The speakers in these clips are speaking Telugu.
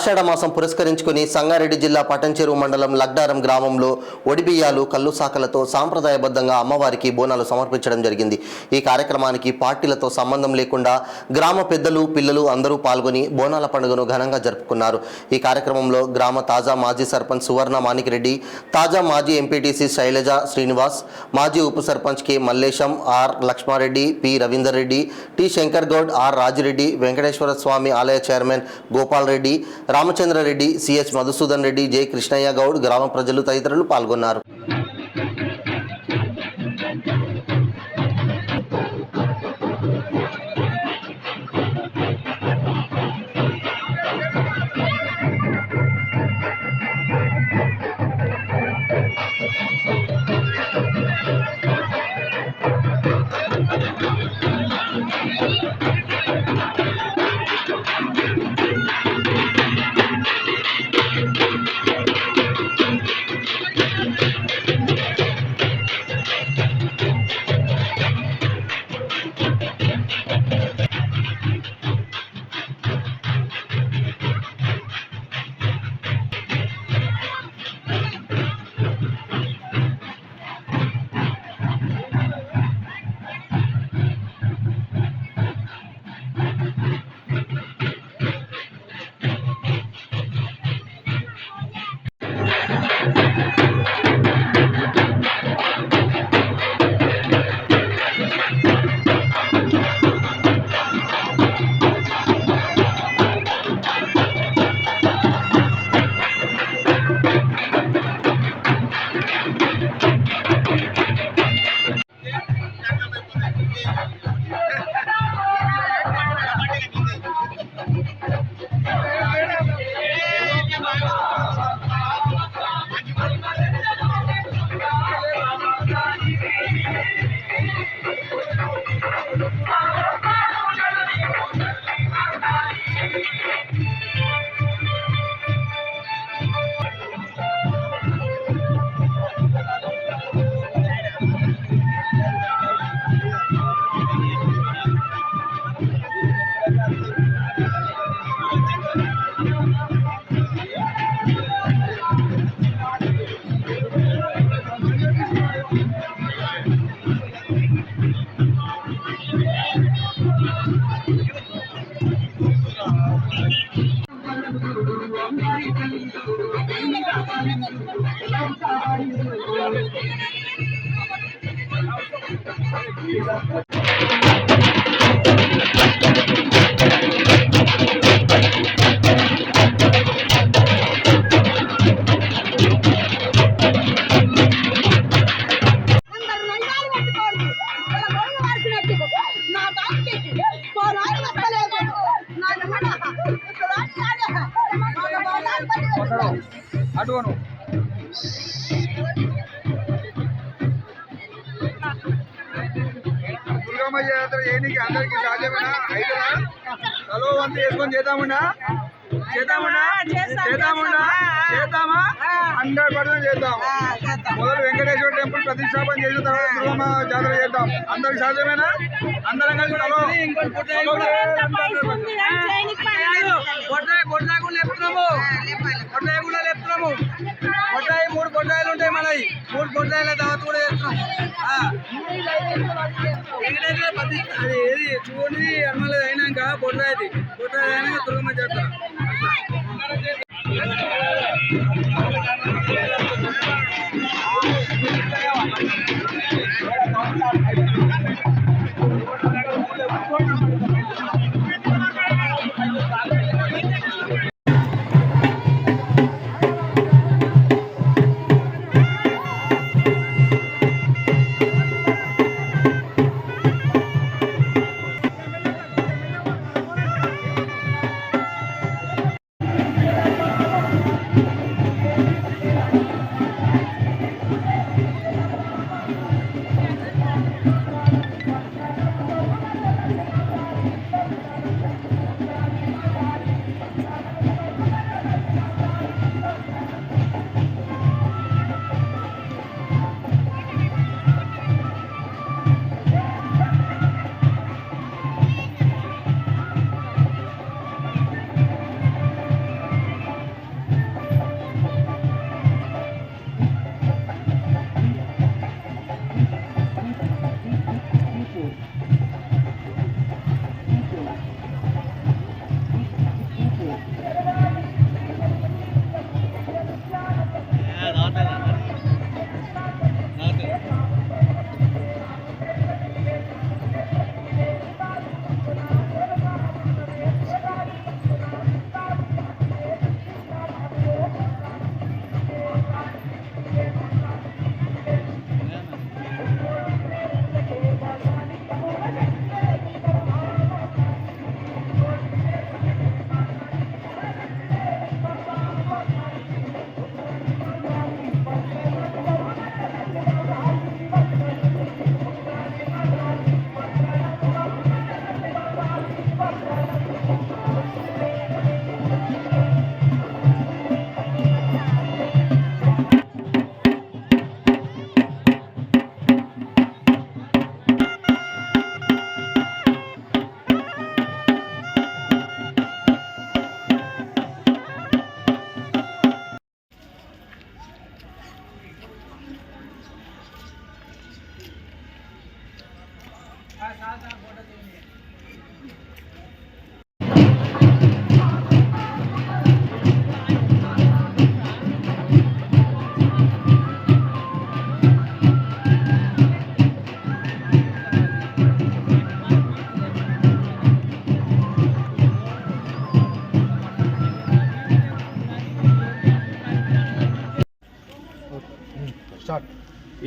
ఆషాఢమాసం పురస్కరించుకుని సంగారెడ్డి జిల్లా పటంచెరు మండలం లగ్డారం గ్రామంలో ఒడిబియ్యాలు కల్లు సాకలతో సాంప్రదాయబద్ధంగా అమ్మవారికి బోనాలు సమర్పించడం జరిగింది. ఈ కార్యక్రమానికి పార్టీలతో సంబంధం లేకుండా గ్రామ పెద్దలు పిల్లలు అందరూ పాల్గొని బోనాల పండుగను ఘనంగా జరుపుకున్నారు. ఈ కార్యక్రమంలో గ్రామ తాజా మాజీ సర్పంచ్ సువర్ణ మాణిక్రెడ్డి, తాజా మాజీ ఎంపీటీసీ శైలజ శ్రీనివాస్, మాజీ ఉప sarpanch K Mallesham, R Lakshmareddy, P Ravinder Reddy, T Shankar Goud, R Rajireddy, Venkateshwara Swamy ఆలయ chairman Gopal Reddy, Ramachandrareddy, CH Madhusudan Reddy, J Krishnaiah Goud, గ్రామ ప్రజలు తదితరులు పాల్గొన్నారు. అటువను దుర్గమ్మ జాతర ఏనికి అందరికి సాధ్యమేనా? అయితేనా తలో వంతు వేసుకొని చేద్దామన్నా 100% చేద్దాం. మొదలు వెంకటేశ్వర టెంపుల్ ప్రతిష్టాపన చేసిన తర్వాత దుర్గమ్మ జాతర చేద్దాం. అందరికి సాధ్యమేనా? అందరం కలిసి తలో కొట్టాయి 3 కొట్టాయిలు ఉంటాయి. మనవి 3 కొట్టాయిల తర్వాత కూడా చేస్తున్నాం. అది ఏది చూడండి అన్నది అయినాక కొట్టాయి అయినాక దుర్గమ్మ చేస్తాం.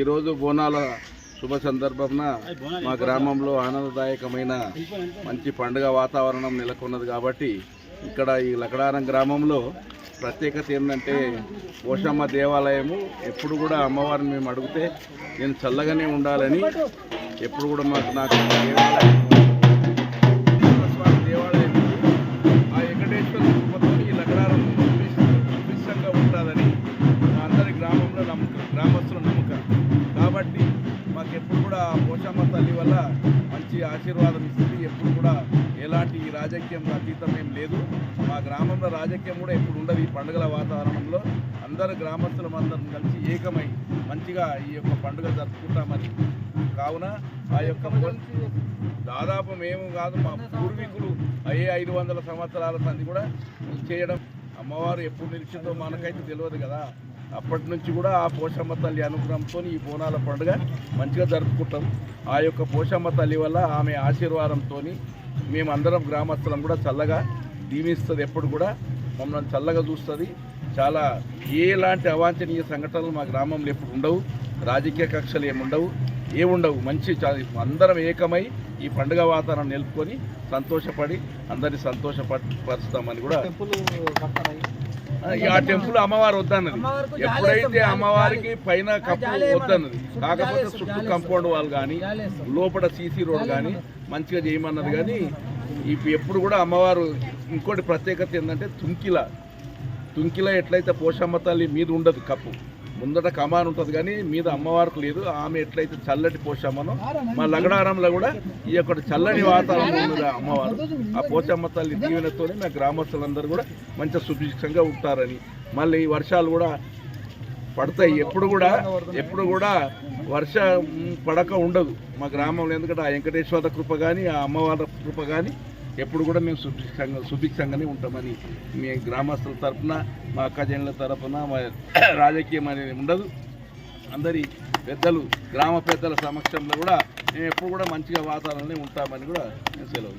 ఈరోజు బోనాల శుభ సందర్భంన మా గ్రామంలో ఆనందదాయకమైన మంచి పండుగ వాతావరణం నెలకొన్నది కాబట్టి ఇక్కడ ఈ లకడారం గ్రామంలో ప్రత్యేకత ఏంటంటే పోషమ్మ దేవాలయము ఎప్పుడు కూడా అమ్మవారిని మేము అడిగితే నేను చల్లగానే ఉండాలని ఎప్పుడు కూడా నాకు దేవాలయం స్వామి దేవాలయం ఆ వెంకటేశ్వర కృపతో ఈ లకడారం సుభిక్షంగా ఉంటుందని మా అందరి గ్రామంలో గ్రామస్తుల నమ్మకం కాబట్టి మాకు ఎప్పుడు కూడా పోషమ్మ తల్లి వల్ల మంచి ఆశీర్వాదం ఇస్తుంది. ఎప్పుడు కూడా ఎలాంటి రాజకీయం అతీతం ఏం లేదు. మా గ్రామంలో రాజకీయం కూడా ఎప్పుడు ఉండదు. ఈ పండుగల వాతావరణంలో అందరు గ్రామస్తులం అందరం కలిసి ఏకమై మంచిగా ఈ యొక్క పండుగ జరుపుకుంటామని కావున ఆ యొక్క దాదాపు మేము కాదు మా పూర్వీకులు 500 సంవత్సరాల సంది కూడా చేయడం అమ్మవారు ఎప్పుడు నిలిచిందో మనకైతే తెలియదు కదా. అప్పటి నుంచి కూడా ఆ పోషమ్మ తల్లి అనుగ్రహంతో ఈ బోనాల పండుగ మంచిగా జరుపుకుంటాం. ఆ యొక్క పోషమ్మ తల్లి వల్ల ఆమె ఆశీర్వాదంతో మేమందరం గ్రామస్తులం కూడా చల్లగా దీవిస్తుంది. ఎప్పుడు కూడా మమ్మల్ని చల్లగా చూస్తుంది. చాలా ఎలాంటి అవాంఛనీయ సంఘటనలు మా గ్రామంలో ఎప్పుడు ఉండవు. రాజకీయ కక్షలు ఏముండవు. మంచి అందరం ఏకమై ఈ పండుగ వాతావరణం నిలుపుకొని సంతోషపడి అందరినీ సంతోషపరుస్తామని కూడా ఆ టెంపుల్ అమ్మవారు వద్దన్నది. ఎప్పుడైతే అమ్మవారికి పైన కప్పు వద్దన్నది, కాకపోతే చుట్టూ కాంపౌండ్ వాల్ కానీ లోపల సీసీ రోడ్ కానీ మంచిగా చేయమన్నది. కానీ ఎప్పుడు కూడా అమ్మవారు ఇంకోటి ప్రత్యేకత ఏంటంటే తుంకిల ఎట్లయితే పోషమ్మ తల్లి మీద ఉండదు కప్పు, ముందట కమాన్ ఉంటుంది కానీ మీద అమ్మవారికి లేదు. ఆమె ఎట్లయితే చల్లటి పోషమ్మనో మా లగడారంలో కూడా ఈ యొక్క చల్లని వాతావరణం ఉన్నది అమ్మవారు. ఆ పోషమ్మ తల్లి దీవెనతోనే మా గ్రామస్తులందరూ కూడా మంచిగా సుభిక్షంగా ఉంటారని, మళ్ళీ వర్షాలు కూడా పడతాయి. ఎప్పుడు కూడా వర్షం పడక ఉండదు మా గ్రామంలో. ఎందుకంటే ఆ వెంకటేశ్వర కృప కానీ ఆ అమ్మవారి కృప కానీ ఎప్పుడు కూడా మేము సుభిక్షంగానే ఉంటామని మీ గ్రామస్తుల తరఫున మా అక్కజనుల తరఫున మా రాజకీయం అనేది ఉండదు. అందరి పెద్దలు గ్రామ పెద్దల సమక్షంలో కూడా మేము ఎప్పుడు కూడా మంచిగా వాతావరణంలో ఉంటామని కూడా నేను సెలవు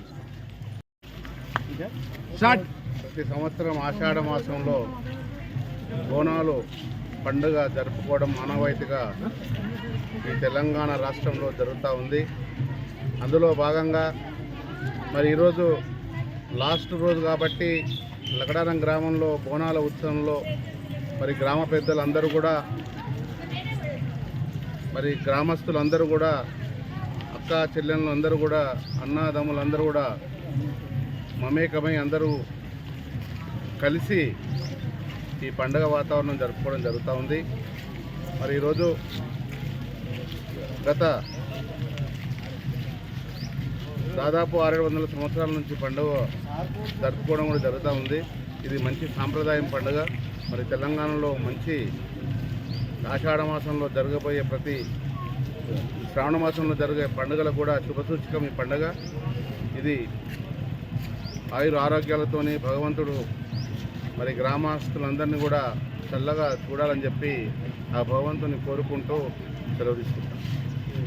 ఇస్తాను. ప్రతి సంవత్సరం ఆషాఢ మాసంలో బోనాలు పండుగ జరుపుకోవడం ఆనవాయితీగా ఈ తెలంగాణ రాష్ట్రంలో జరుగుతూ ఉంది. అందులో భాగంగా మరి ఈరోజు లాస్ట్ రోజు కాబట్టి లకడారం గ్రామంలో బోనాల ఉత్సవంలో మరి గ్రామ పెద్దలందరూ కూడా మరి గ్రామస్తులందరూ కూడా అక్క చెల్లెళ్ళు అందరూ కూడా అన్నదమ్ములందరూ కూడా మమేకమై అందరూ కలిసి ఈ పండుగ వాతావరణం జరుపుకోవడం జరుగుతూ ఉంది. మరి ఈరోజు గత దాదాపు 600 సంవత్సరాల నుంచి పండుగ జరుపుకోవడం కూడా జరుగుతూ ఉంది. ఇది మంచి సాంప్రదాయం పండుగ. మరి తెలంగాణలో మంచి ఆషాఢ మాసంలో జరగబోయే ప్రతి శ్రావణ మాసంలో జరిగే పండుగలు కూడా శుభసూచకం ఈ పండుగ. ఇది ఆరోగ్యాలతోని భగవంతుడు మరి గ్రామస్తులందరినీ కూడా చల్లగా చూడాలని చెప్పి ఆ భగవంతుని కోరుకుంటూ సెలవు తీసుకుంటాం.